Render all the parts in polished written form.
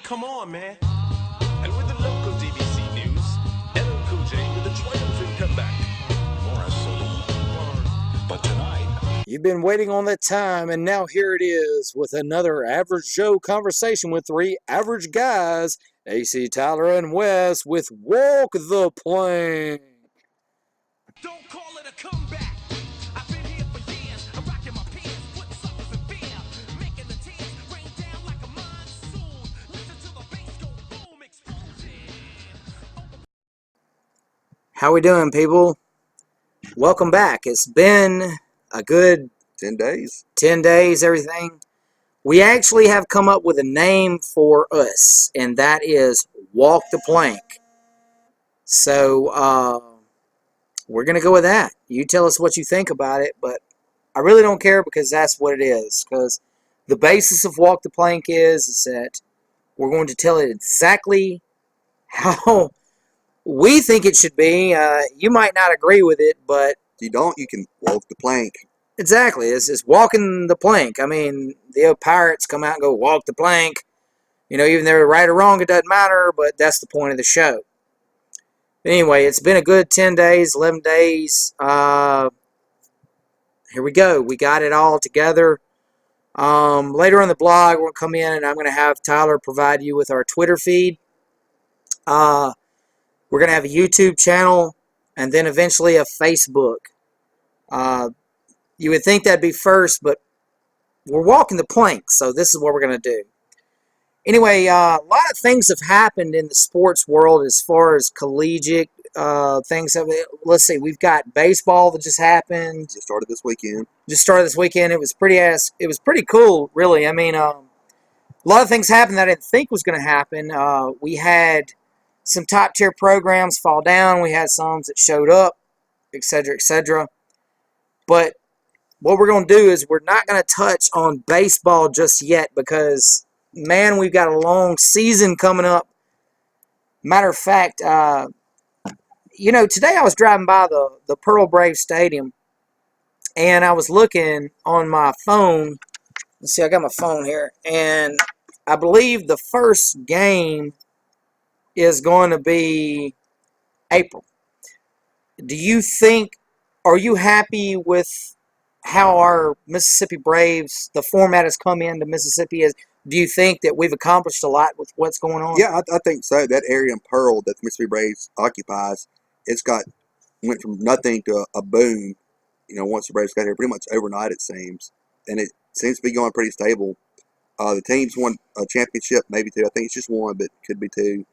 come on, man. And with the local DBC news, LL Cool J with a triumphant comeback. Morris Saloon. But tonight, you've been waiting on that time, and now here it is with another Average Joe conversation with three average guys, AC, Tyler, and Wes, with Walk the Plank. don't call it a comeback. I've been here for years. I'm rocking my pants, putting suckers in fear, making the tears rain down like a monsoon. Listen to the bass go boom, explosion. How we doing, people? Welcome back. It's been a good 10 days. 10 days, everything. We actually have come up with a name for us, and that is Walk the Plank. So, we're going to go with that. You tell us what you think about it, but I really don't care because that's what it is. Because the basis of Walk the Plank is that we're going to tell it exactly how we think it should be. You might not agree with it, but If you don't, you can walk the plank. exactly, it's walking the plank. I mean, the pirates come out and go, walk the plank. You know, even they're right or wrong, it doesn't matter, but that's the point of the show. Anyway, it's been a good 10 days, 11 days. Here we go. We got it all together. Later on the blog, we'll come in and I'm going to have Tyler provide you with our Twitter feed. We're going to have a YouTube channel and then eventually a Facebook. You would think that'd be first, but we're walking the plank, so this is what we're going to do. Anyway, a lot of things have happened in the sports world as far as collegiate things. Let's see, we've got baseball that just happened. Just started this weekend. It was pretty cool, really. I mean, a lot of things happened that I didn't think was going to happen. We had some top tier programs fall down. We had some that showed up, etc., etc. But what we're going to do is we're not going to touch on baseball just yet because, man, we've got a long season coming up. Matter of fact, today I was driving by the Pearl Brave Stadium, and I was looking on my phone. Let's see, I got my phone here, and I believe the first game is going to be April. Are you happy with how our Mississippi Braves, the format has come into Mississippi? Do you think that we've accomplished a lot with what's going on? Yeah, I think so. That area in Pearl that the Mississippi Braves occupies, went from nothing to a boom, once the Braves got here, pretty much overnight it seems. And it seems to be going pretty stable. The team's won a championship, maybe two. I think it's just one, but could be two.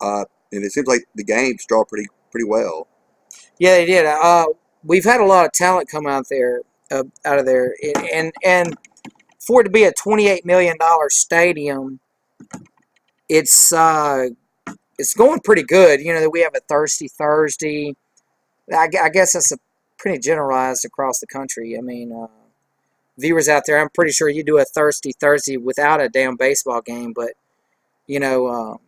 And it seems like the games draw pretty well. Yeah, they did. We've had a lot of talent come out of there, and for it to be a $28 million stadium, it's going pretty good. That we have a Thirsty Thursday. I guess that's pretty generalized across the country. I mean, viewers out there, I'm pretty sure you do a Thirsty Thursday without a damn baseball game, but I'm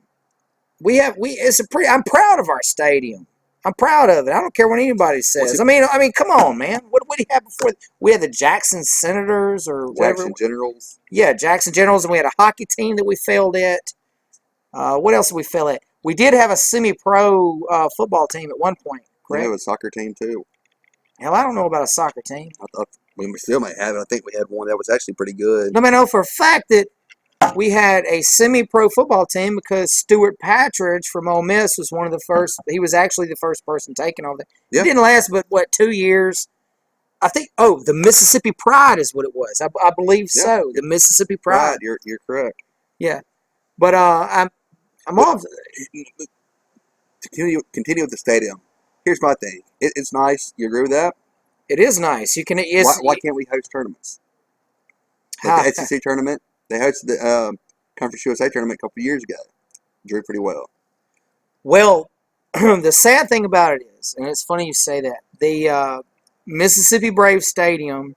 proud of our stadium. I'm proud of it. I don't care what anybody says. I mean, come on, man. What did he have before? We had the Jackson Senators or whatever. Jackson Generals. Yeah, Jackson Generals, and we had a hockey team that we failed at. What else did we fail at? We did have a semi-pro football team at one point, correct? We have a soccer team, too. Hell, I don't know about a soccer team. I thought we still may have it. I think we had one that was actually pretty good. No, I know for a fact that we had a semi-pro football team because Stuart Patridge from Ole Miss was one of the first. He was actually the first person taken over there. Yeah. It didn't last but 2 years. I think. Oh, the Mississippi Pride is what it was. I believe so. The Mississippi Pride. Right, you're correct. Yeah, but I'm off. To continue with the stadium. Here's my thing. It's nice. You agree with that? It is nice. You can. Why can't we host tournaments? Like the SEC tournament. They hosted the Conference USA tournament a couple of years ago. Drew pretty well. Well, the sad thing about it is, and it's funny you say that, the Mississippi Braves Stadium,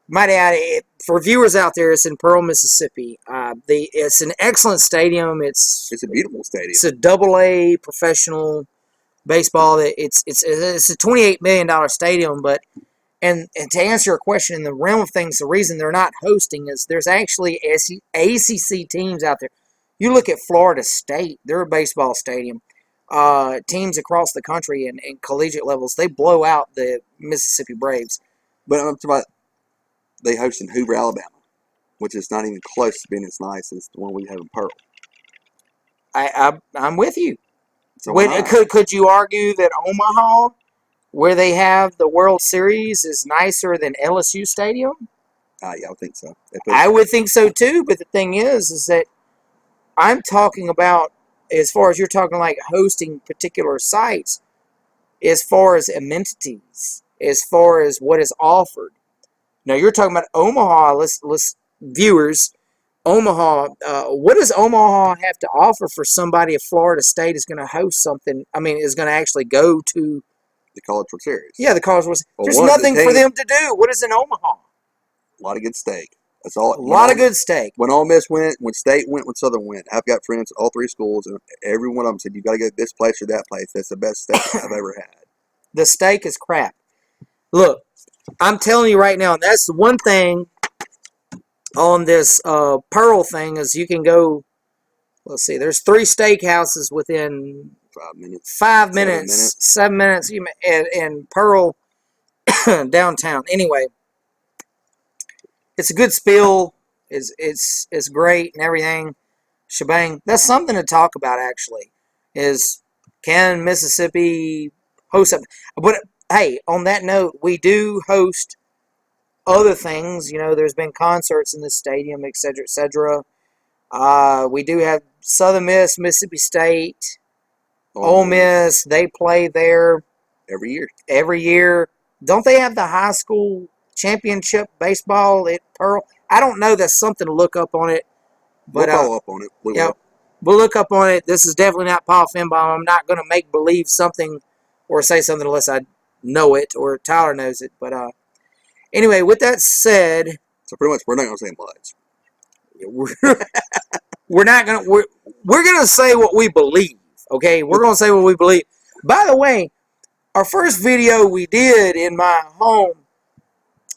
might add, for viewers out there, it's in Pearl, Mississippi. It's an excellent stadium. It's a beautiful stadium. It's a AA professional baseball. It's a $28 million stadium, but and to answer your question, in the realm of things, the reason they're not hosting is there's actually ACC teams out there. You look at Florida State, they're a baseball stadium. Teams across the country and collegiate levels, they blow out the Mississippi Braves. But I'm talking about they host in Hoover, Alabama, which is not even close to being as nice as the one we have in Pearl. I'm with you. So why not? Could you argue that Omaha, where they have the World Series, is nicer than LSU Stadium? Yeah, I would think so. I would think so too, but the thing is that I'm talking about, as far as you're talking like hosting particular sites, as far as amenities, as far as what is offered. Now you're talking about Omaha. Let's viewers, Omaha. What does Omaha have to offer for somebody if Florida State is going to host something? I mean, is going to actually go to the College World Series. Yeah, the College World Series. Well, There's nothing for them to do. What is in Omaha? A lot of good steak. That's all. A lot of good steak. When Ole Miss went, when State went, when Southern went, I've got friends at all three schools, and every one of them said, "You got to go to this place or that place. That's the best steak I've ever had." The steak is crap. Look, I'm telling you right now, that's the one thing on this Pearl thing is you can go. Let's see. There's 3 steakhouses within 5 minutes, 7 minutes. In Pearl downtown. Anyway, it's a good spiel. It's great and everything. Shebang. That's something to talk about. Actually, is can Mississippi host something? But hey, on that note, we do host other things. You know, there's been concerts in the stadium, etc., etc. We do have Southern Miss, Mississippi State, Ole Miss. They play there every year. Every year. Don't they have the high school championship baseball at Pearl? I don't know. That's something to look up on it. But, we'll follow up on it. We'll look up on it. This is definitely not Paul Finbaum. I'm not going to make believe something or say something unless I know it or Tyler knows it. But anyway, with that said, so pretty much we're not going to say much. We're not going to. We're going to say what we believe. Okay, we're going to say what we believe. By the way, our first video we did in my home,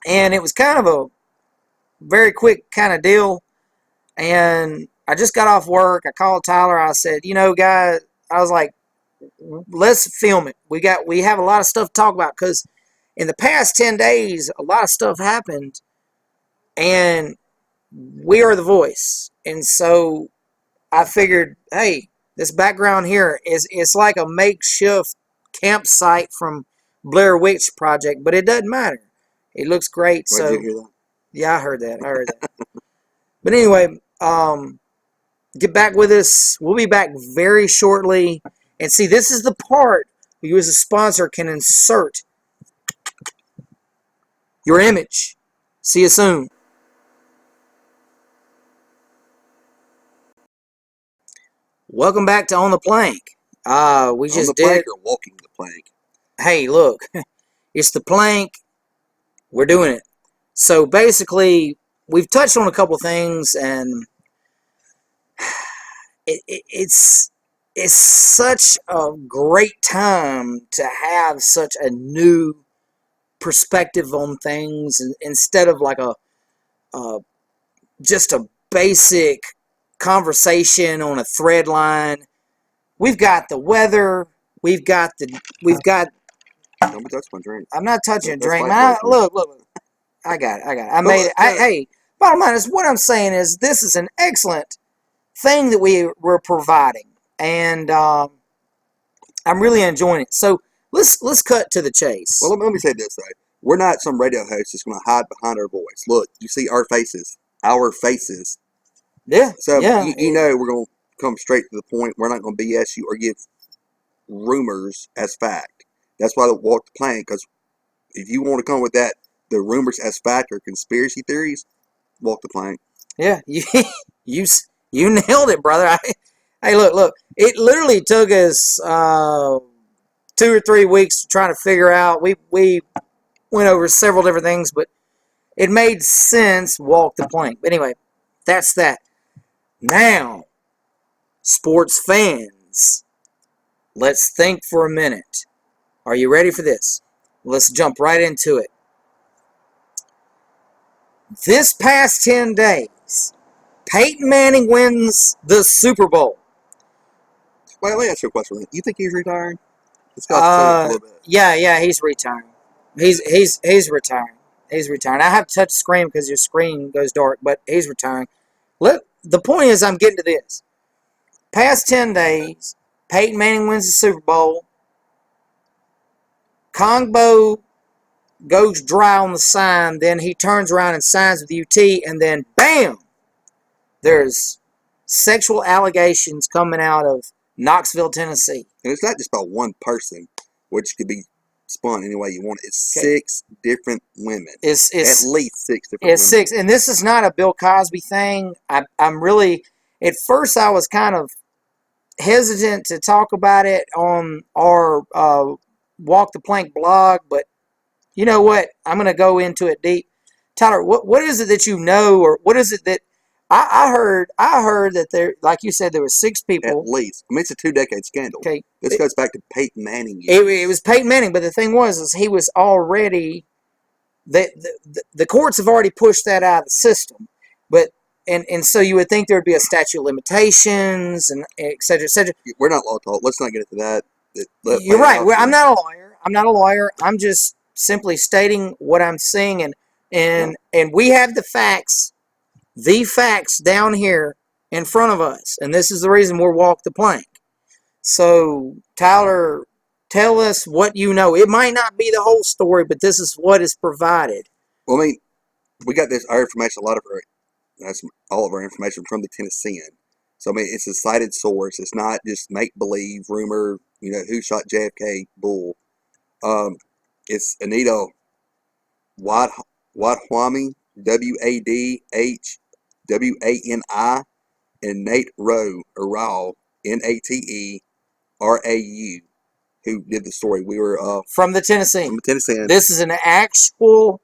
and it was kind of a very quick kind of deal. And I just got off work. I called Tyler. I said, you know, guys, I was like, let's film it. We have a lot of stuff to talk about because in the past 10 days, a lot of stuff happened, and we are the voice. And so I figured, hey, this background here it's like a makeshift campsite from Blair Witch Project, but it doesn't matter. It looks great. Did you hear that? Yeah, I heard that. But anyway, get back with us. We'll be back very shortly. And see, this is the part where you as a sponsor can insert your image. See you soon. Welcome back to On the Plank. We just did. Plank or walking the plank? Hey, look, it's the plank. We're doing it. So basically, we've touched on a couple things, and it's such a great time to have such a new perspective on things instead of like just a basic conversation on a thread line. We've got the weather. We've got. Don't be touching my drink. I'm not touching a drink, man. Look. I got it. I made it. Hey, bottom line is what I'm saying is this is an excellent thing that we were providing, and I'm really enjoying it. So let's cut to the chase. Well, let me say this though: we're not some radio host that's going to hide behind our voice. Look, you see our faces. Yeah. So yeah. You know we're going to come straight to the point. We're not going to BS you or give rumors as fact. That's why they walk the plank. Because if you want to come with that, the rumors as fact or conspiracy theories, walk the plank. Yeah, you nailed it, brother. Hey, look. It literally took us 2 or 3 weeks to try to figure out. We went over several different things, but it made sense. Walk the plank. But anyway, that's that. Now, sports fans, let's think for a minute. Are you ready for this? Let's jump right into it. This past 10 days, Peyton Manning wins the Super Bowl. Well, let me ask you a question. You think he's retiring? Let's go a little bit. Yeah, he's retiring. He's retiring. He's retiring. I have to touch the screen because your screen goes dark, but he's retiring. The point is, I'm getting to this. Past 10 days, Peyton Manning wins the Super Bowl. Kongbo goes dry on the sign. Then he turns around and signs with UT, and then bam, there's sexual allegations coming out of Knoxville, Tennessee. And it's not just about one person, which could be spun any way you want. It's Okay. 6 different women. It's At least 6 different It's women. 6, and this is not a Bill Cosby thing. I'm really, at first I was kind of hesitant to talk about it on our Walk the Plank blog, but you know what? I'm going to go into it deep. Tyler, what is it that you know, or what is it that I heard that there, like you said, there were 6 At people. least. I mean, it's a 2-decade scandal. Okay, This goes back to Peyton Manning. it was Peyton Manning, but the thing was he was already the courts have already pushed that out of the system, but and so you would think there would be a statute of limitations and et cetera, et cetera. We're not law talk. Let's not get into that. You're right. I'm not a lawyer. I'm not a lawyer. I'm just simply stating what I'm seeing, and we have the facts down here in front of us, and this is the reason we're Walk the Plank. So, Tyler, tell us what you know. It might not be the whole story, but this is what is provided. Well, I mean, we got our information, that's all of our information from the Tennessean. So, I mean, it's a cited source. It's not just make-believe, rumor, who shot JFK, bull. It's Anita Wadhwani, Wadhwani, and Nate Rao, Naterau, who did the story. We were From the Tennessee. from the Tennessean. This is an actual.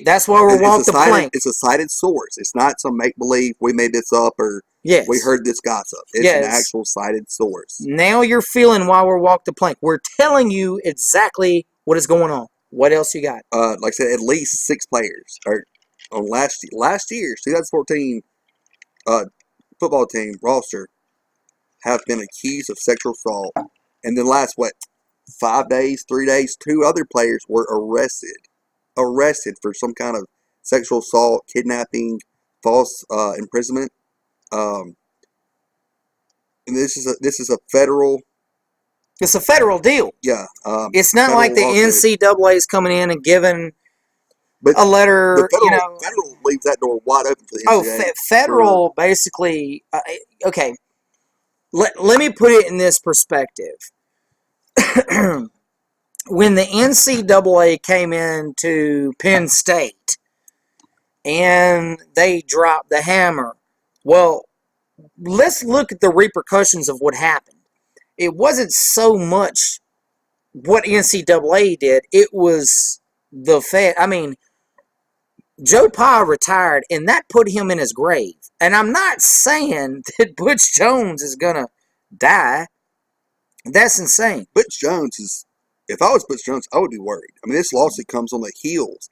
That's why we're Walk the Plank. It's a cited source. It's not some make-believe, we made this up, or Yes. we heard this gossip. It's an actual cited source. Now you're feeling why we're Walk the Plank. We're telling you exactly what is going on. What else you got? Like I said, at least 6 players are on last year's 2014 football team roster have been accused of sexual assault. And then last 3 days, 2 other players were arrested for some kind of sexual assault, kidnapping, false imprisonment. And this is a federal. It's a federal deal. Yeah. It's not like the NCAA is coming in and giving a letter. Federal leaves that door wide open for the NCAA. Federal basically. Okay. Let me put it in this perspective. When the NCAA came into Penn State and they dropped the hammer, well, let's look at the repercussions of what happened. It wasn't so much what NCAA did. It was the Fed. I mean, Joe Pa retired, and that put him in his grave. And I'm not saying that Butch Jones is going to die. That's insane. Butch Jones is, if I was Butch Jones, I would be worried. I mean, this lawsuit comes on the heels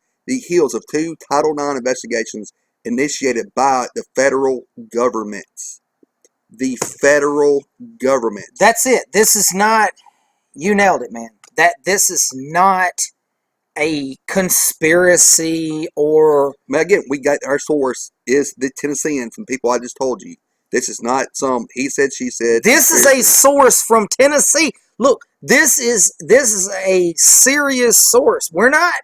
of 2 Title IX investigations initiated by the federal government. The federal government. That's it. This is not, you nailed it, man. This is not a conspiracy or. Again, we got our source is the Tennessean from people I just told you. This is not some he said, she said. This is a source from Tennessee. Look, this is a serious source. We're not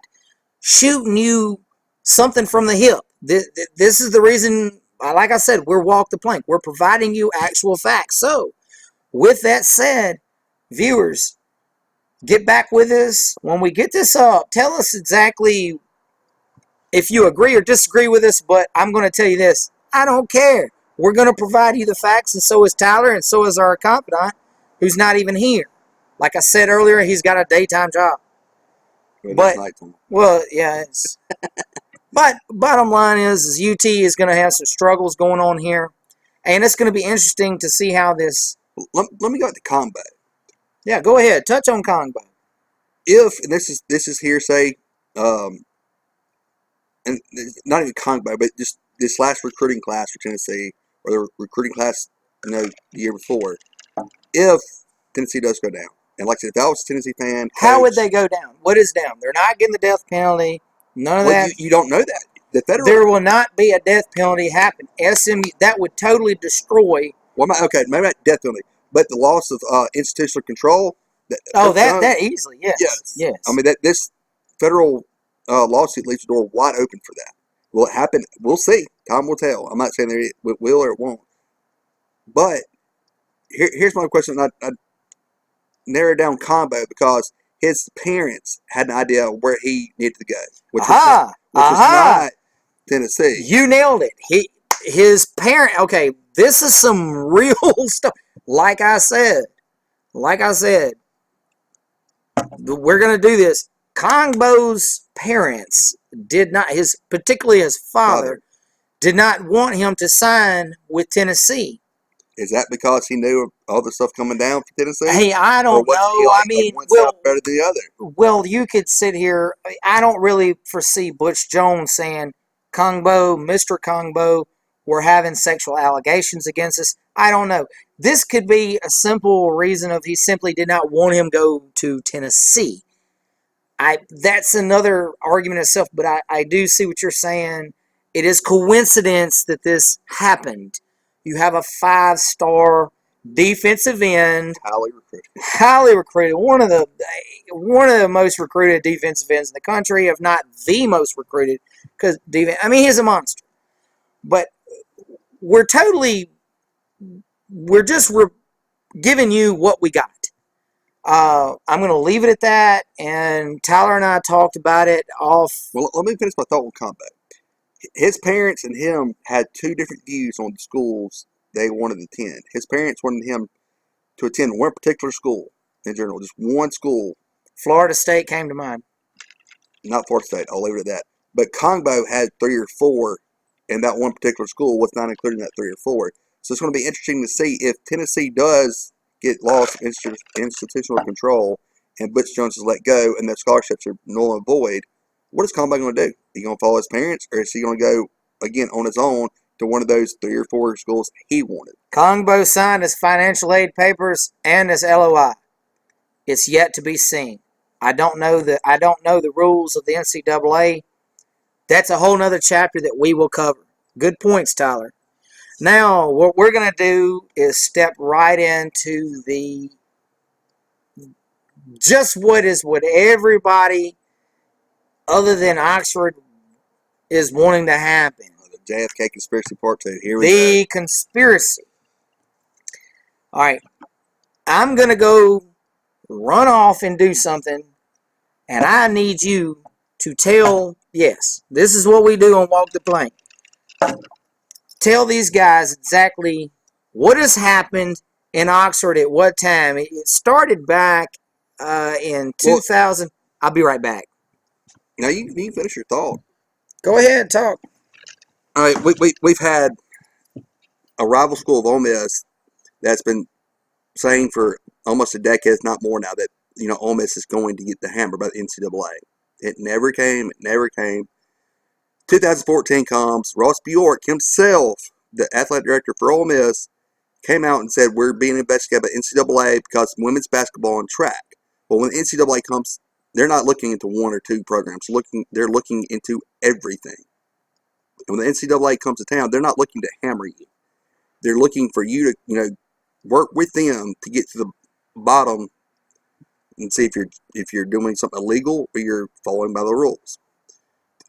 shooting you something from the hip. This is the reason, like I said, we're Walk the Plank. We're providing you actual facts. So, with that said, viewers, get back with us. When we get this up, tell us exactly if you agree or disagree with us, but I'm going to tell you this. I don't care. We're going to provide you the facts, and so is Tyler, and so is our confidant, who's not even here. Like I said earlier, he's got a daytime job. Well, yeah. But bottom line is UT is going to have some struggles going on here, and it's going to be interesting to see how this. Let me go to Kongbo. Yeah, go ahead. Touch on Kongbo. And this is hearsay, and not even Kongbo, but just this last recruiting class for Tennessee, or the recruiting class, the year before, if Tennessee does go down. And like I said, if I was a Tennessee fan, How would coach, they go down? What is down? They're not getting the death penalty. None of well, that. you don't know that. The federal, There will not be a death penalty happen. SMU, that would totally destroy. well, okay, maybe not death penalty, but the loss of institutional control. Oh, that easily, yes, Yes. I yes. mean, that this federal lawsuit leaves the door wide open for that. Will it happen? We'll see. Time will tell. I'm not saying it will or it won't. But here's my question. I narrowed down combo because his parents had an idea of where he needed to go, which was not Tennessee. You nailed it. His parent. Okay, this is some real stuff. Like I said, we're gonna do this. Kongbo's parents did not. Particularly his father, did not want him to sign with Tennessee. Is that because he knew all the stuff coming down for Tennessee? Hey, I don't know. I mean, one side better than the other? Well, you could sit here. I don't really foresee Butch Jones saying, Kongbo, Mr. Kongbo, we're having sexual allegations against us. I don't know. This could be a simple reason of he simply did not want him go to Tennessee. That's another argument itself, but I do see what you're saying. It is coincidence that this happened. You have a 5-star defensive end, highly recruited, one of the most recruited defensive ends in the country, if not the most recruited. Because he's a monster. But we're just giving you what we got. I'm going to leave it at that. And Tyler and I talked about it off. Well, let me finish my thought with combat. His parents and him had two different views on the schools they wanted to attend. His parents wanted him to attend one particular school in general, just one school. Florida State came to mind. Not Florida State, I'll leave it at that. But Kongbo had 3 or 4, and that one particular school was not included in that 3 or 4. So it's going to be interesting to see if Tennessee does get lost in institutional control and Butch Jones is let go and the scholarships are null and void. What is Kongbo going to do? Is he going to follow his parents, or is he going to go, again, on his own to one of those 3 or 4 schools he wanted? Kongbo signed his financial aid papers and his LOI. It's yet to be seen. I don't know the rules of the NCAA. That's a whole nother chapter that we will cover. Good points, Tyler. Now, what we're going to do is step right into what everybody other than Oxford is wanting to happen. The JFK conspiracy part 2. Here we go. The go. Conspiracy. All right. I'm going to go run off and do something, and I need you to tell, yes, this is what we do on Walk the Plank. Tell these guys exactly what has happened in Oxford at what time. It started back in 2000. I'll be right back. Now, you finish your thought. Go ahead, talk. All right, we've had a rival school of Ole Miss that's been saying for almost a decade, if not more now, that Ole Miss is going to get the hammer by the NCAA. It never came. 2014 comes. Ross Bjork himself, the athletic director for Ole Miss, came out and said, we're being investigated by NCAA because women's basketball and track. But when the NCAA comes, they're not looking into 1 or 2 programs. They're looking into everything. And when the NCAA comes to town, they're not looking to hammer you. They're looking for you to, work with them to get to the bottom and see if you're doing something illegal or you're following by the rules.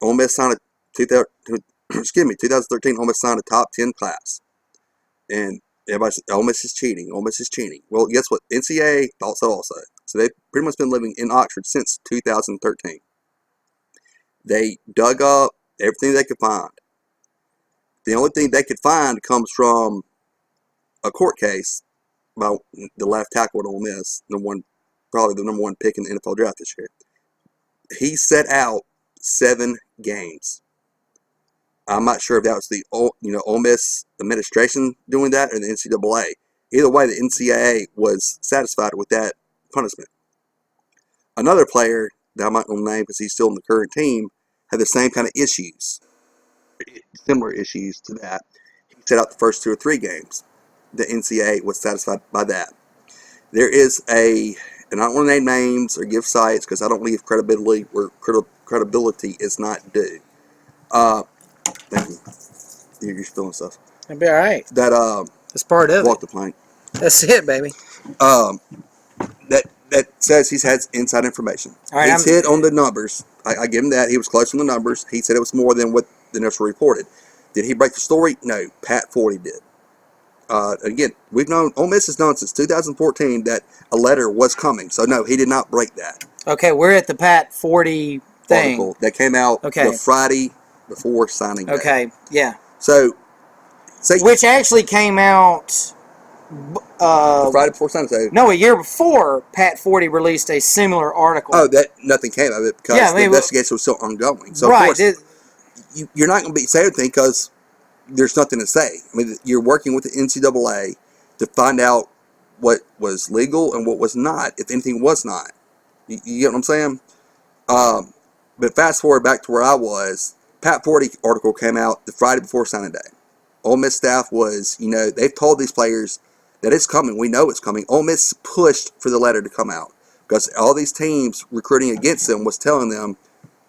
Ole Miss signed 2013. Ole Miss signed a top 10 class, and everybody said Ole Miss is cheating. Ole Miss is cheating. Well, guess what? NCAA thought so also. So they've pretty much been living in Oxford since 2013. They dug up everything they could find. The only thing they could find comes from a court case by the left tackle at Ole Miss, probably the number 1 pick in the NFL draft this year. He set out 7 games. I'm not sure if that was the Ole Miss administration doing that or the NCAA. Either way, the NCAA was satisfied with that punishment. Another player that I'm not going to name because he's still in the current team had the same kind of issues. similar issues to that. He set out the first 2 or 3 games. The NCAA was satisfied by that. There is and I don't want to name names or give sites because I don't leave credibility where credibility is not due. Thank you. You're spilling stuff. It'll be all right. That That's part of walk it. the plank. That's it, baby. That says he's had inside information. All right, He's hit on the numbers. I give him that. He was close on the numbers. He said it was more than what the initial reported. Did he break the story? No. Pat Forty did. Again, Ole Miss has known since 2014 that a letter was coming. So no, he did not break that. Okay, we're at the Pat 40 thing. Article that came out Okay. the Friday before signing day. Okay, yeah. So, Which actually came out the Friday before signing day. no, a year before Pat 40 released a similar article. Oh, that nothing came of it because the investigation was still ongoing. So right. Of course, you're not going to say anything because there's nothing to say. I mean, you're working with the NCAA to find out what was legal and what was not, if anything was not. You get what I'm saying? But fast forward back to where I was, Pat Forty article came out the Friday before signing day. Ole Miss staff was, they've told these players that it's coming. We know it's coming. Ole Miss pushed for the letter to come out because all these teams recruiting against them was telling them,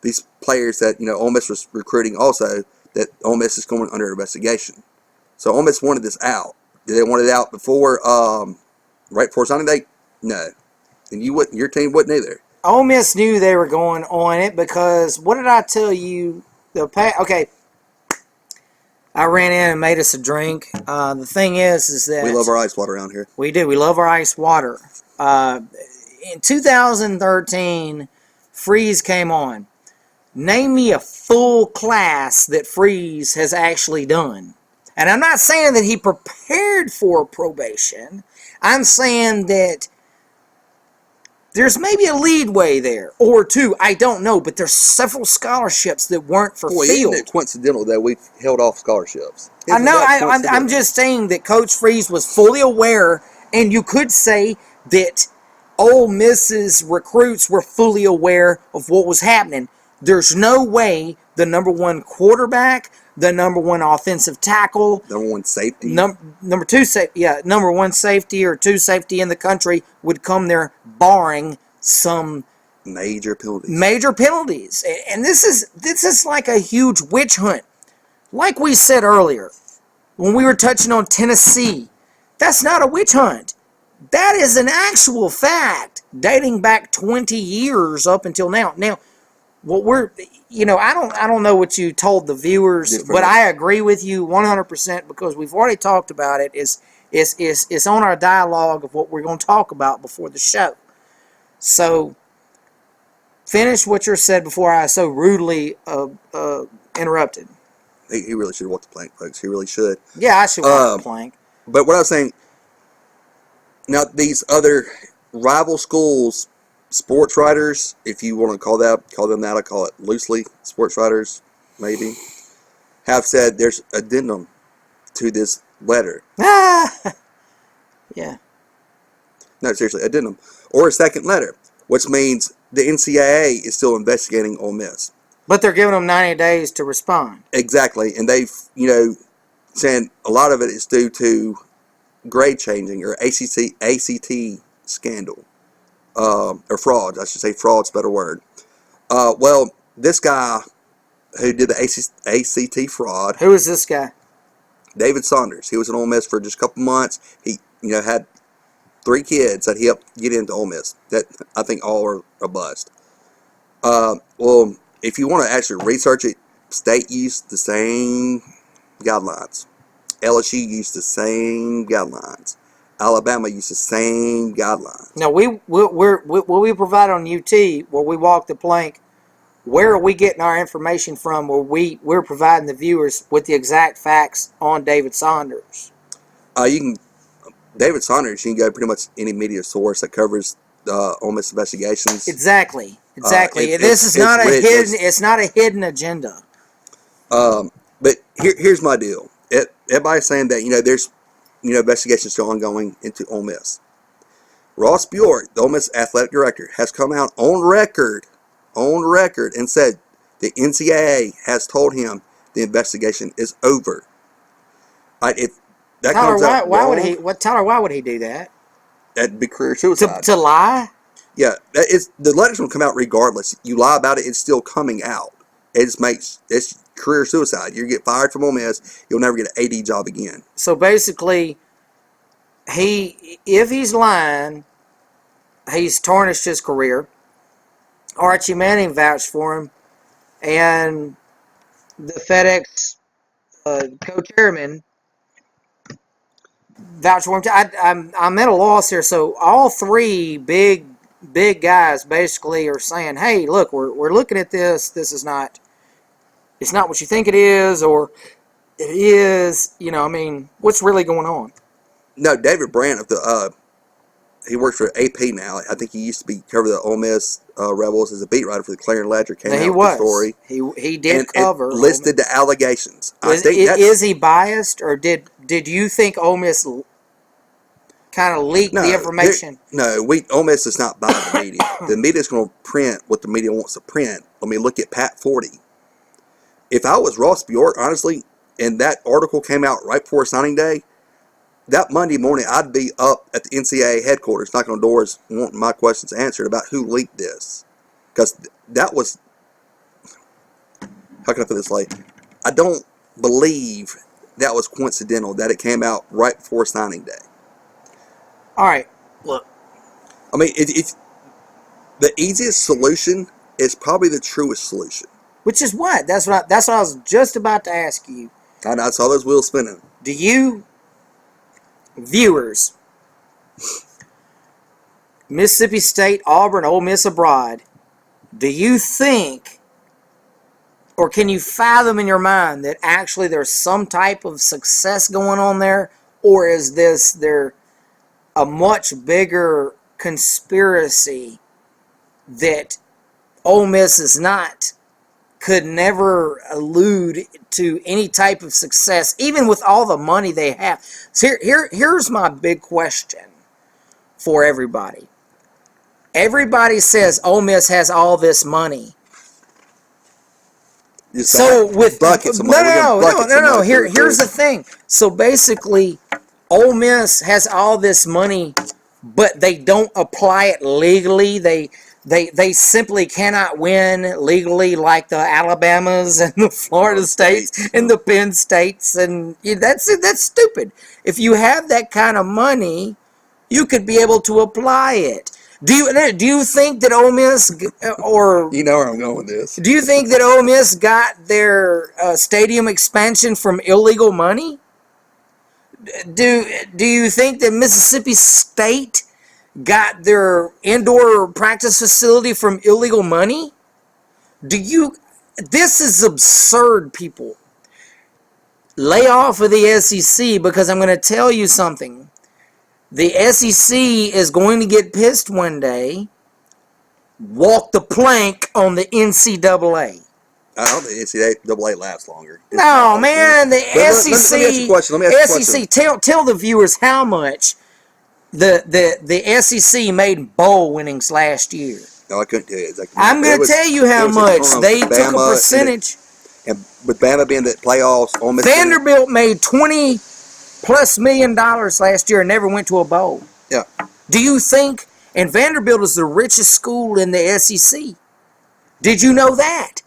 these players that, Ole Miss was recruiting also, that Ole Miss is going under investigation. So Ole Miss wanted this out. Did they want it out before, right before signing day? No. And your team wouldn't either. Ole Miss knew they were going on it because, what did I tell you? Okay, I ran in and made us a drink. The thing is that... We love our ice water around here. We do. We love our ice water. In 2013, Freeze came on. Name me a full class that Freeze has actually done. And I'm not saying that he prepared for probation. I'm saying that there's maybe a leadway there, or two, I don't know, but there's several scholarships that weren't for field. Isn't it coincidental that we held off scholarships? I know, I'm just saying that Coach Freeze was fully aware, and you could say that Ole Miss's recruits were fully aware of what was happening. There's no way the number one quarterback, the number one offensive tackle, number one safety, number one safety or two safety in the country would come there barring some major penalties. And this is like a huge witch hunt. Like we said earlier, when we were touching on Tennessee, that's not a witch hunt. That is an actual fact dating back 20 years up until now. Now, what I don't know what you told the viewers, but I agree with you 100% because we've already talked about it. It's on our dialogue of what we're going to talk about before the show. So, finish what you said before I so rudely interrupted. He really should walk the plank, folks. He really should. Yeah, I should walk the plank. But what I was saying, now these other rival schools, sports writers, if you want to call them that, I call it loosely sports writers, maybe, have said there's addendum to this letter. Yeah. No, seriously, addendum. Or a second letter, which means the NCAA is still investigating Ole Miss. But they're giving them 90 days to respond. Exactly. And they've, saying a lot of it is due to grade changing or ACT scandal. Or fraud. I should say fraud's a better word. Well, this guy who did the ACT fraud. Who is this guy? David Saunders. He was in Ole Miss for just a couple months. He, had 3 kids that he helped get into Ole Miss. That I think all are a bust. Well, if you want to actually research it, State used the same guidelines. LSU used the same guidelines. Alabama used the same guidelines. Now, what we provide on UT, where we walk the plank, where are we getting our information from where we're providing the viewers with the exact facts on David Saunders? David Saunders, you can go to pretty much any media source that covers Ole Miss investigations. Exactly. It's not a hidden agenda. But here's my deal. Everybody's saying that, there's, investigations still ongoing into Ole Miss. Ross Bjork, the Ole Miss athletic director, has come out on record and said the NCAA has told him the investigation is over. If that Tyler, comes out why would wrong, he? What Tyler? Why would he do that? that'd be career suicide. To lie? Yeah, the letter's gonna come out regardless. You lie about it, it's still coming out. It's career suicide. You get fired from Ole Miss, you'll never get an AD job again. So basically, if he's lying, he's tarnished his career. Archie Manning vouched for him, and the FedEx co-chairman vouched for him. I'm at a loss here. So all three big guys basically are saying, "Hey, look, we're looking at this. This is not. It's not what you think it is, or it is. You know, I mean, what's really going on?" No, David Brandt of the he works for AP now. I think he used to be cover the Ole Miss Rebels as a beat writer for the Clarion Ledger. Came Now, out he with was. the story. He did cover. It listed the allegations. Is he biased, or did you think Ole Miss kind of leaked the information? Ole Miss is not by the media. The media is going to print what the media wants to print. Let me look at Pat 40. If I was Ross Bjork, honestly, and that article came out right before signing day, that Monday morning I'd be up at the NCAA headquarters knocking on doors wanting my questions answered about who leaked this. Because that was, how can I put this like, I don't believe that was coincidental that it came out right before signing day. All right, look. I mean, it's the easiest solution is probably the truest solution. Which is what? That's what I was just about to ask you. I saw those wheels spinning. Do you, viewers, Mississippi State, Auburn, Ole Miss abroad, do you think, or can you fathom in your mind that actually there's some type of success going on there, or is there a much bigger conspiracy that Ole Miss is not, could never allude to any type of success, even with all the money they have? So here's my big question for everybody. Everybody says Ole Miss has all this money. So with buckets of money. No. Here's the thing. So basically, Ole Miss has all this money, but they don't apply it legally. They simply cannot win legally like the Alabamas and the Florida States and the Penn States, and that's stupid. If you have that kind of money, you could be able to apply it. Do you think that Ole Miss, or you know where I'm going with this? Do you think that Ole Miss got their stadium expansion from illegal money? Do you think that Mississippi State got their indoor practice facility from illegal money? This is absurd, people. Lay off of the SEC, because I'm going to tell you something. The SEC is going to get pissed one day, walk the plank on the NCAA. I don't think NCAA lasts longer. No, man, the SEC. Let me ask you a question. SEC, tell the viewers how much the SEC made bowl winnings last year. No, I couldn't tell you exactly. I'm going to tell you how much. They took a percentage. And with Bama being the playoffs, Ole Miss Vanderbilt made $20+ million last year and never went to a bowl. Yeah. Do you think? And Vanderbilt is the richest school in the SEC. Did you know that?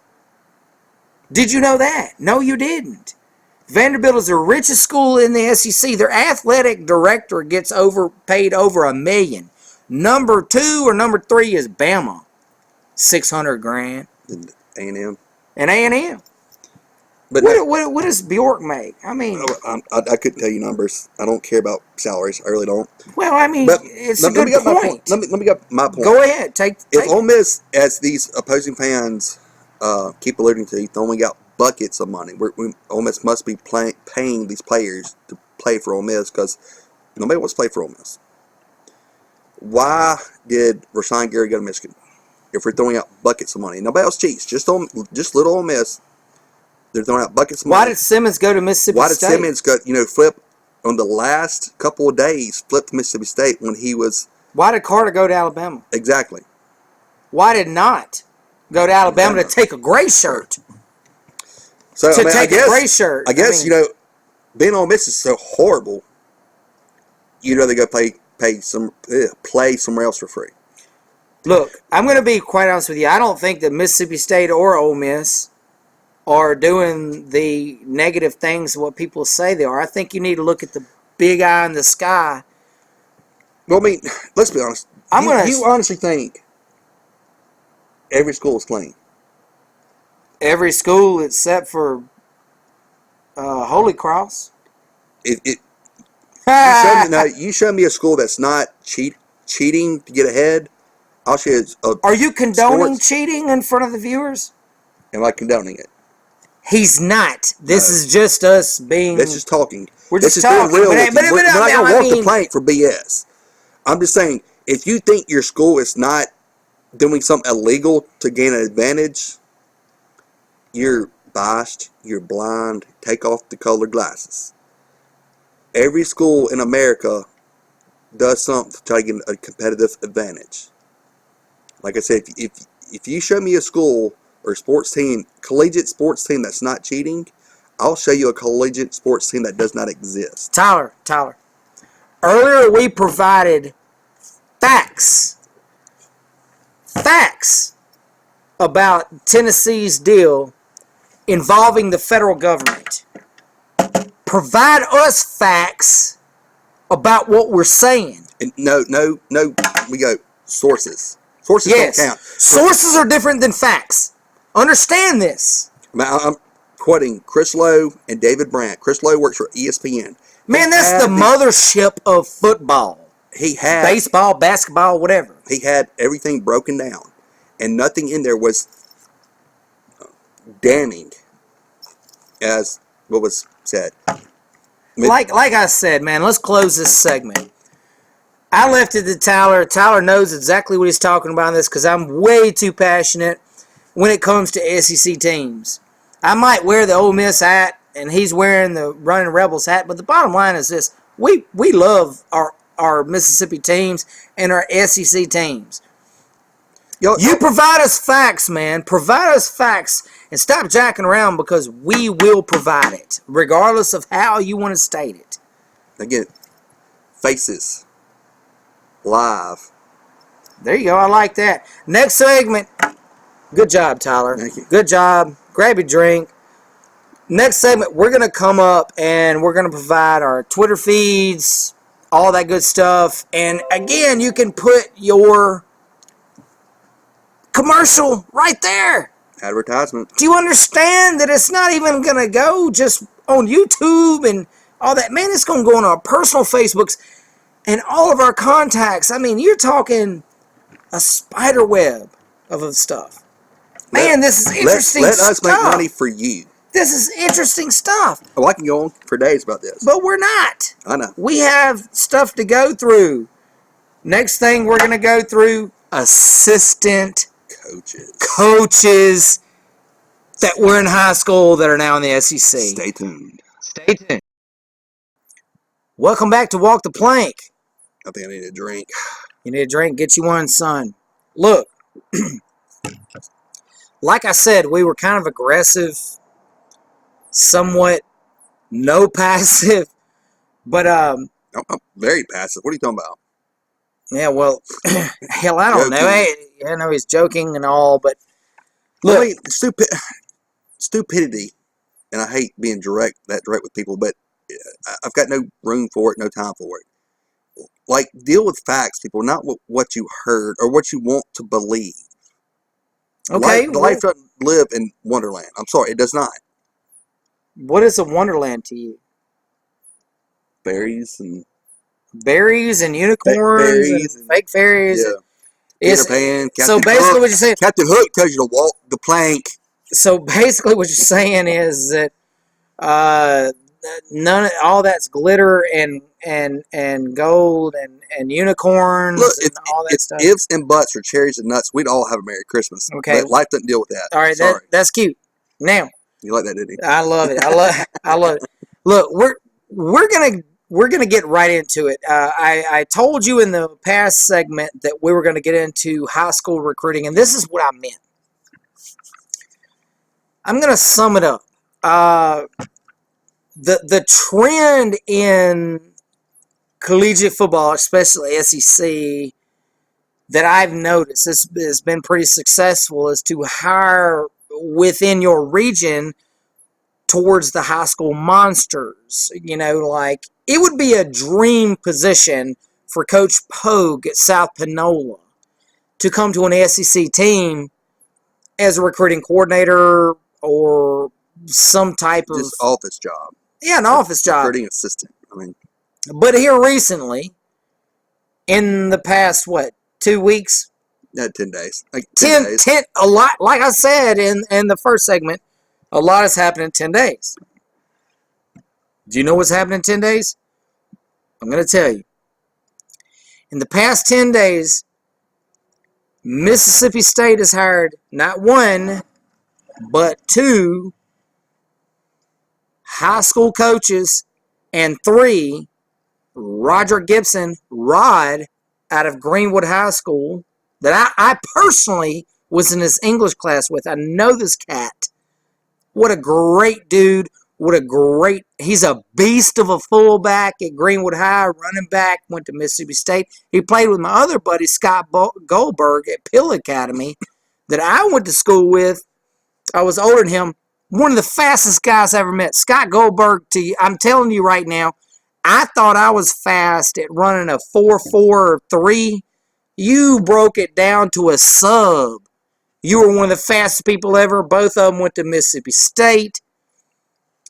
Did you know that? No, you didn't. Vanderbilt is the richest school in the SEC. Their athletic director gets paid over $1 million. Number 2 or number 3 is Bama, $600,000. And A&M. And A&M. But what does Bjork make? I mean, I couldn't tell you numbers. I don't care about salaries. I really don't. Well, I mean, it's a good point. Let me get my point. Go ahead. If Ole Miss, as these opposing fans keep alluding to, throwing out buckets of money, Ole Miss must be paying these players to play for Ole Miss, because nobody wants to play for Ole Miss. Why did Rashawn Gary go to Michigan? If we're throwing out buckets of money, nobody else cheats. Just little Ole Miss. They're throwing out buckets of money. Why did Simmons go to Mississippi State? Why did Simmons go? Flip on the last couple of days. Flip to Mississippi State when he was. Why did Carter go to Alabama? Exactly. Why did not go to Alabama to take a gray shirt? So to I mean, take a gray shirt. I guess mean, being on Miss is so horrible. You'd rather go play somewhere else for free. look, I'm going to be quite honest with you. I don't think that Mississippi State or Ole Miss are doing the negative things what people say they are. I think you need to look at the big eye in the sky. Well, I mean, let's be honest. You honestly think every school is clean? Every school except for Holy Cross. You show me a school that's not cheating to get ahead. I'll show you. Are you condoning cheating in front of the viewers? Am I condoning it? He's not. This is just us being. That's just talking. We're just talking. talking. We're not going to walk the plank for BS. I'm just saying, if you think your school is not doing something illegal to gain an advantage, you're biased, you're blind, take off the colored glasses. Every school in America does something to try to get a competitive advantage. Like I said, if you show me a school or sports team, collegiate sports team that's not cheating, I'll show you a collegiate sports team that does not exist. Tyler. Earlier we provided facts about Tennessee's deal involving the federal government. Provide us facts about what we're saying. And no, we go sources. Sources don't count. Sources are different than facts. Understand this. I'm quoting Chris Lowe and David Brandt. Chris Lowe works for ESPN. Man, that's the mothership of football. He had baseball, basketball, whatever. He had everything broken down, and nothing in there was damning, as what was said. Like I said, man, let's close this segment. I left it to Tyler. Tyler knows exactly what he's talking about in this because I'm way too passionate when it comes to SEC teams. I might wear the Ole Miss hat, and he's wearing the Running Rebels hat, but the bottom line is this. We love our Mississippi teams and our SEC teams. You provide us facts, man. Provide us facts and stop jacking around because we will provide it, regardless of how you want to state it. Again, faces. Live. There you go. I like that. Next segment. Good job, Tyler. Thank you. Good job. Grab your drink. Next segment, we're going to come up and we're going to provide our Twitter feeds, all that good stuff. And again, you can put your commercial right there. Advertisement. Do you understand that it's not even going to go just on YouTube and all that? Man, it's going to go on our personal Facebooks and all of our contacts. I mean, you're talking a spider web of stuff. Man, this is interesting stuff. Let us make money for you. This is interesting stuff. Oh, I can go on for days about this. But we're not. I know. We have stuff to go through. Next thing we're going to go through, assistant coaches that were in high school that are now in the SEC. Stay tuned. Stay tuned. Welcome back to Walk the Plank. I think I need a drink. You need a drink? Get you one, son. Look, like I said, we were kind of aggressive, somewhat no passive, but I'm very passive. What are you talking about? Yeah, well, hell, I don't know. Hey, I know he's joking and all, but look, I mean, stupidity, and I hate being direct with people, but I've got no room for it, no time for it. Like, deal with facts, people, not what you heard or what you want to believe. okay, Life doesn't live in Wonderland. I'm sorry, it does not. what is a wonderland to you? Berries and unicorns and fake fairies. Yeah. Peter Pan, Captain so basically, Hook. what you're saying. Captain Hook tells you to walk the plank. So basically, what you're saying is that all that's glitter and gold and unicorns. Look, and all that stuff. Ifs and buts or cherries and nuts, we'd all have a Merry Christmas. Okay, but life doesn't deal with that. All right, that's cute. Now, you like that, didn't you? I love it. I love it. Look, we're gonna get right into it. I told you in the past segment that we were gonna get into high school recruiting, and this is what I meant. I'm gonna sum it up. the trend in collegiate football, especially SEC, that I've noticed has been pretty successful is to hire within your region towards the high school monsters. Like it would be a dream position for Coach Pogue at South Panola to come to an SEC team as a recruiting coordinator or some type of Just office job. an office job. Recruiting assistant. I mean, But here recently, in the past 2 weeks, 10 days. Like 10 days. 10 a lot. Like I said in the first segment, a lot has happened in 10 days. Do you know what's happened in 10 days? I'm going to tell you. In the past 10 days, Mississippi State has hired not one, but 2 high school coaches and 3 Roger Gibson, Rod, out of Greenwood High School, that I personally was in his English class with. I know this cat. What a great dude. He's a beast of a fullback at Greenwood High, running back, went to Mississippi State. He played with my other buddy, Scott Goldberg, at Pill Academy, that I went to school with. I was older than him. One of the fastest guys I ever met. Scott Goldberg, I'm telling you right now, I thought I was fast at running a 4.43. You broke it down to a sub. You were one of the fastest people ever. Both of them went to Mississippi State.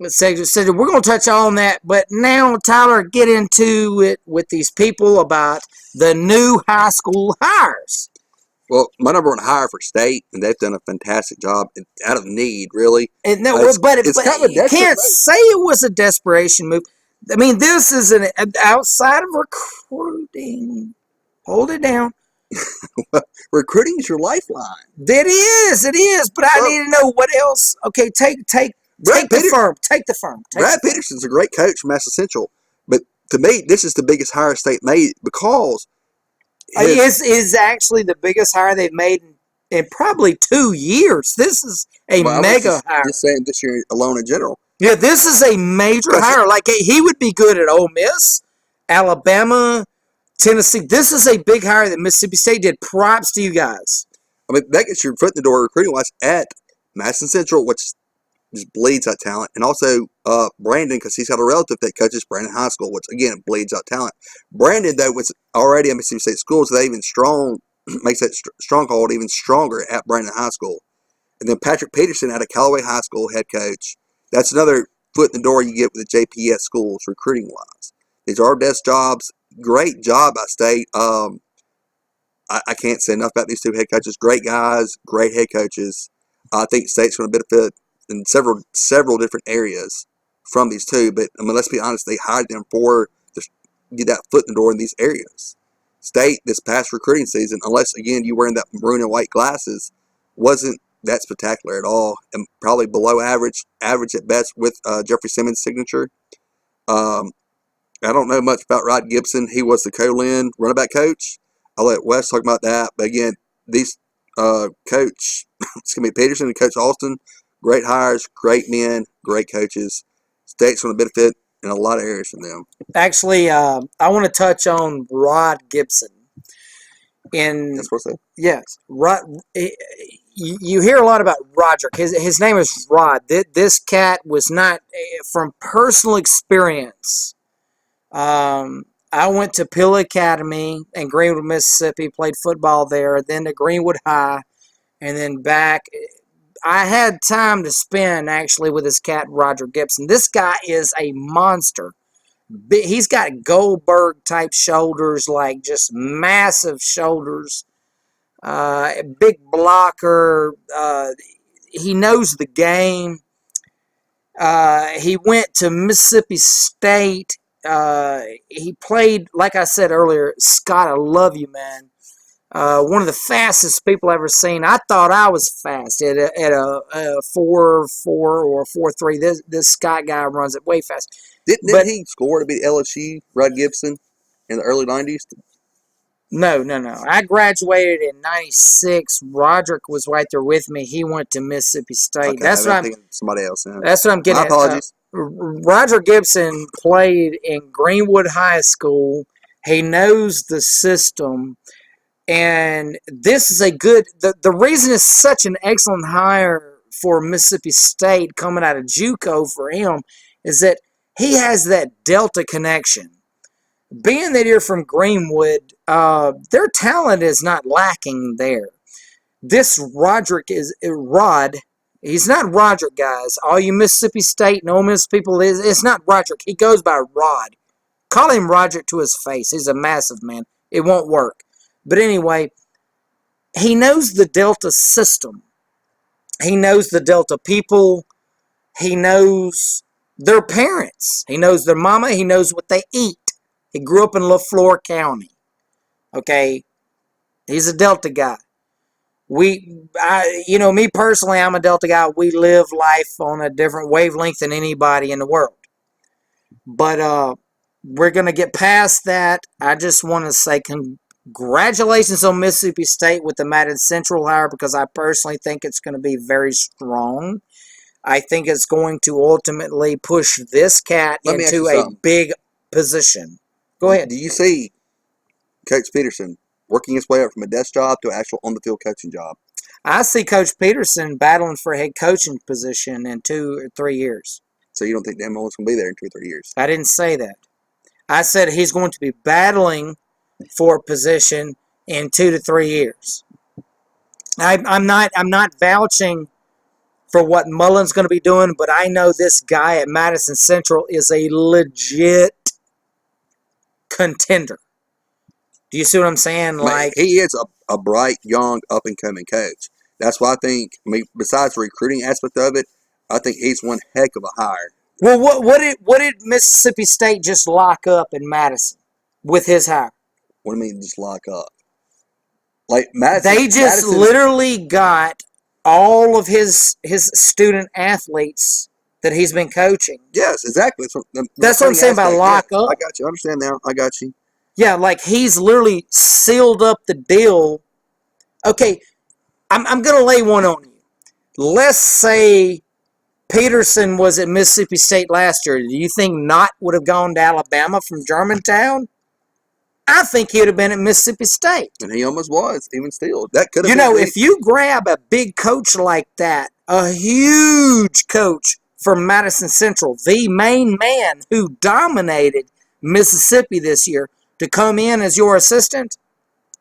So we're going to touch on that. But now, Tyler, get into it with these people about the new high school hires. Well, my number one hire for state, and they've done a fantastic job out of need, really. And no, but you can't say it was a desperation move. I mean, this is an outside of recruiting. Hold it down. Recruiting is your lifeline. It is. But I need to know what else. Okay, take the firm. Brad Peterson's a great coach from Mass Central, but to me, this is the biggest hire state made because is actually the biggest hire they've made in probably 2 years. This is a mega hire. Just saying this year alone in general. Yeah, this is a major hire. Like he would be good at Ole Miss, Alabama, Tennessee. This is a big hire that Mississippi State did. Props to you guys. I mean, that gets your foot in the door recruiting-wise at Madison Central, which just bleeds out talent. And also Brandon, because he's got a relative that coaches Brandon High School, which, again, bleeds out talent. Brandon, though, was already at Mississippi State School, so that even makes that stronghold even stronger at Brandon High School. And then Patrick Peterson out of Callaway High School, head coach. That's another foot in the door you get with the JPS schools recruiting-wise. These are desk jobs. Great job by State. I can't say enough about these 2 head coaches. Great guys, great head coaches. I think State's going to benefit in several different areas from these 2. But I mean, let's be honest, they hired them to get that foot in the door in these areas. State this past recruiting season, unless again you wearing that maroon and white glasses, wasn't that spectacular at all, and probably below average at best with Jeffrey Simmons' signature. I don't know much about Rod Gibson. He was the co-lin running back coach. I'll let Wes talk about that. But again, these coach, Peterson and Coach Austin, great hires, great men, great coaches. State's going to benefit in a lot of areas from them. Actually, I want to touch on Rod Gibson. That's what I said. Yes, Rod. You hear a lot about Roger. His name is Rod. This cat was not from personal experience. I went to Pill Academy in Greenwood, Mississippi, played football there, then to Greenwood High, and then back. I had time to spend, actually, with this cat, Roger Gibson. This guy is a monster. He's got Goldberg-type shoulders, like just massive shoulders. Big blocker. He knows the game. He went to Mississippi State. He played, like I said earlier, Scott, I love you, man. One of the fastest people I've ever seen. I thought I was fast at a 4.4 or 4.3. This Scott guy runs it way fast. Didn't he score to beat LSU, Rod Gibson, in the early 90s? No. I graduated in '96. Roderick was right there with me. He went to Mississippi State. Okay, I'm thinking of somebody else. Now. That's what I'm My getting at. apologies. Roger Gibson played in Greenwood High School. He knows the system. And this is a good, the reason it's such an excellent hire for Mississippi State coming out of JUCO for him is that he has that Delta connection. Being that you're from Greenwood, their talent is not lacking there. This Roderick is Rod. He's not Roderick, guys. All you Mississippi State and Ole Miss people, it's not Roderick. He goes by Rod. Call him Roderick to his face. He's a massive man. It won't work. But anyway, he knows the Delta system. He knows the Delta people. He knows their parents. He knows their mama. He knows what they eat. He grew up in LaFleur County. Okay? He's a Delta guy. Me personally, I'm a Delta guy. We live life on a different wavelength than anybody in the world. But we're going to get past that. I just want to say congratulations on Mississippi State with the Madden Central hire because I personally think it's going to be very strong. I think it's going to ultimately push this cat into a big position. Go ahead. Do you see Coach Peterson working his way up from a desk job to an actual on-the-field coaching job? I see Coach Peterson battling for a head coaching position in 2 or 3 years. So you don't think Dan Mullen's going to be there in 2 or 3 years? I didn't say that. I said he's going to be battling for a position in 2 to 3 years. I'm not vouching for what Mullen's going to be doing, but I know this guy at Madison Central is a legit contender. Do you see what I'm saying? Like he is a bright, young, up-and-coming coach. That's why I think, besides the recruiting aspect of it, I think he's one heck of a hire. Well, what did Mississippi State just lock up in Madison with his hire? What do you mean just lock up? Like Madison, they just literally got all of his student athletes that he's been coaching. Yes, exactly. That's what I'm saying by lock up. I got you. I understand now. I got you. Yeah, like he's literally sealed up the deal. Okay, I'm going to lay one on you. Let's say Peterson was at Mississippi State last year. Do you think Knott would have gone to Alabama from Germantown? I think he would have been at Mississippi State. And he almost was, even still. That could have been. If you grab a big coach like that, a huge coach from Madison Central, the main man who dominated Mississippi this year, to come in as your assistant,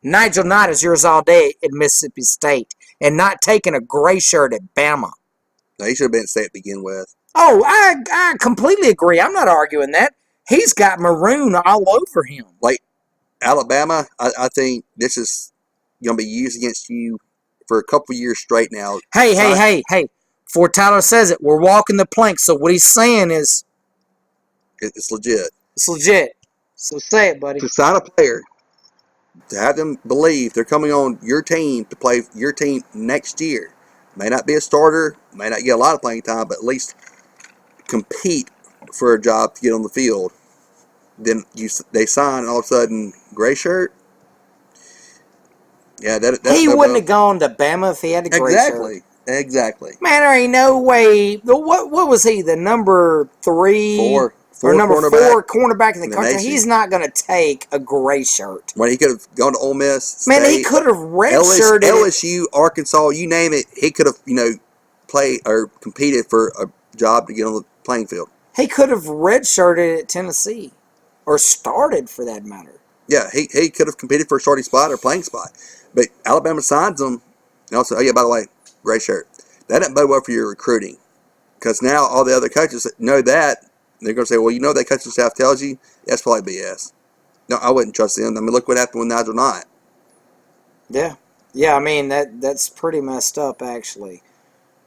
Nigel Knott is yours all day at Mississippi State and not taking a gray shirt at Bama. No, he should have been at State to begin with. Oh, I completely agree. I'm not arguing that. He's got maroon all over him. Like Alabama, I think this is going to be used against you for a couple years straight now. Hey. Before Tyler says it, we're walking the plank. So what he's saying is... It's legit. It's legit. So say it, buddy. To sign a player, to have them believe they're coming on your team to play your team next year. May not be a starter, may not get a lot of playing time, but at least compete for a job to get on the field. Then they sign, and all of a sudden, gray shirt. Yeah, that's he wouldn't have gone to Bama if he had a gray shirt. Exactly. Man, there ain't no way. What was he? The number 3? Or number 4 cornerback in the country. Nation. He's not going to take a gray shirt. When he could have gone to Ole Miss, State, man, he could have redshirted LSU, Arkansas, you name it. He could have, played or competed for a job to get on the playing field. He could have redshirted at Tennessee, or started for that matter. Yeah, he could have competed for a starting spot or playing spot, but Alabama signs him, and also, oh yeah, by the way, gray shirt. That doesn't bode well for your recruiting, because now all the other coaches know that. They're going to say, well, that coaching staff tells you. That's probably BS. No, I wouldn't trust them. I mean, look what happened with Nigel Knott. Yeah. Yeah, I mean, that's pretty messed up, actually.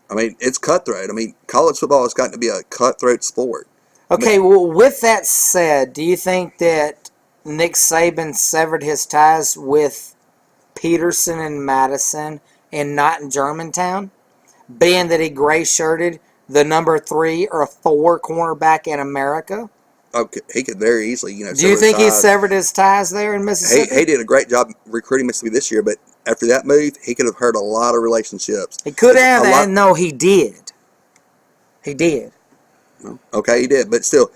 I mean, it's cutthroat. I mean, college football has gotten to be a cutthroat sport. Okay, well, with that said, do you think that Nick Saban severed his ties with Peterson and Madison and not in Germantown? Being that he gray-shirted the number 3 or 4 cornerback in America? Okay, he could very easily, Do you sever his think he ties. severed his ties there in Mississippi? He did a great job recruiting Mississippi this year, but after that move, he could have hurt a lot of relationships. He could It's have, a lot. and no, he did. He did. Okay, he did, but still,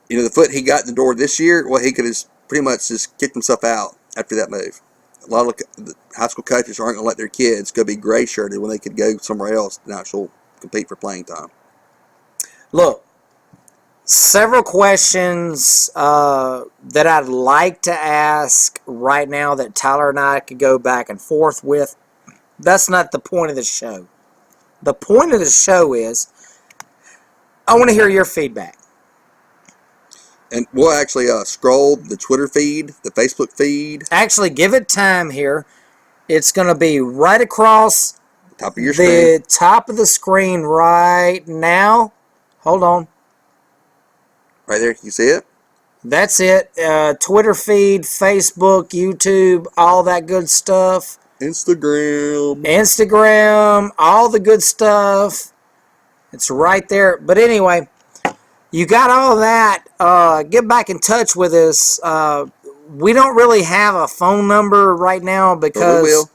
the foot he got in the door this year, well, he could have pretty much just kicked himself out after that move. A lot of the high school coaches aren't going to let their kids go be gray shirted when they could go somewhere else and actually compete for playing time. Look, several questions that I'd like to ask right now that Tyler and I could go back and forth with. That's not the point of the show. The point of the show is I want to hear your feedback. And we'll actually scroll the Twitter feed, the Facebook feed. Actually, give it time here. It's going to be right across Top of your the screen. top of the screen right now. Hold on. Right there, you see it? That's it. Twitter feed, Facebook, YouTube, all that good stuff. Instagram, all the good stuff. It's right there. But anyway, you got all that. Get back in touch with us. We don't really have a phone number right now because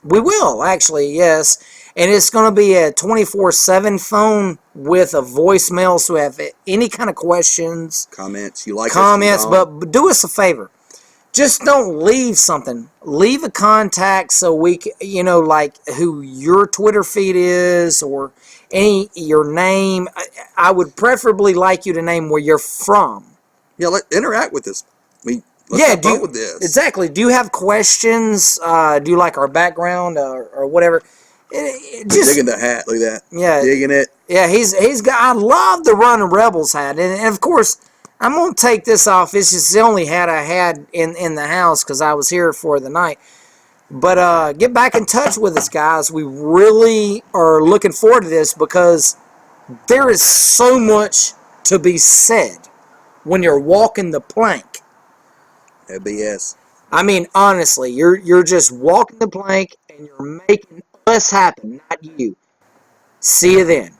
But we will. we will actually, yes. And it's going to be a 24/7 phone with a voicemail. So if any kind of questions, Comments, you like comments, us, but do us a favor. Just don't leave something. Leave a contact so we can, like who your Twitter feed is or your name. I would preferably like you to name where you're from. interact with us. Let's Yeah, have fun with this. exactly. Do you have questions? Do you like our background or whatever? Just Digging the hat. Look at that. yeah, Digging it. yeah. He's got. I love the Run Rebels hat, and of course. I'm going to take this off. This is the only hat I had in the house because I was here for the night. But get back in touch with us, guys. We really are looking forward to this because there is so much to be said when you're walking the plank. No BS. I mean, honestly, you're just walking the plank and you're making us happen, not you. See you then.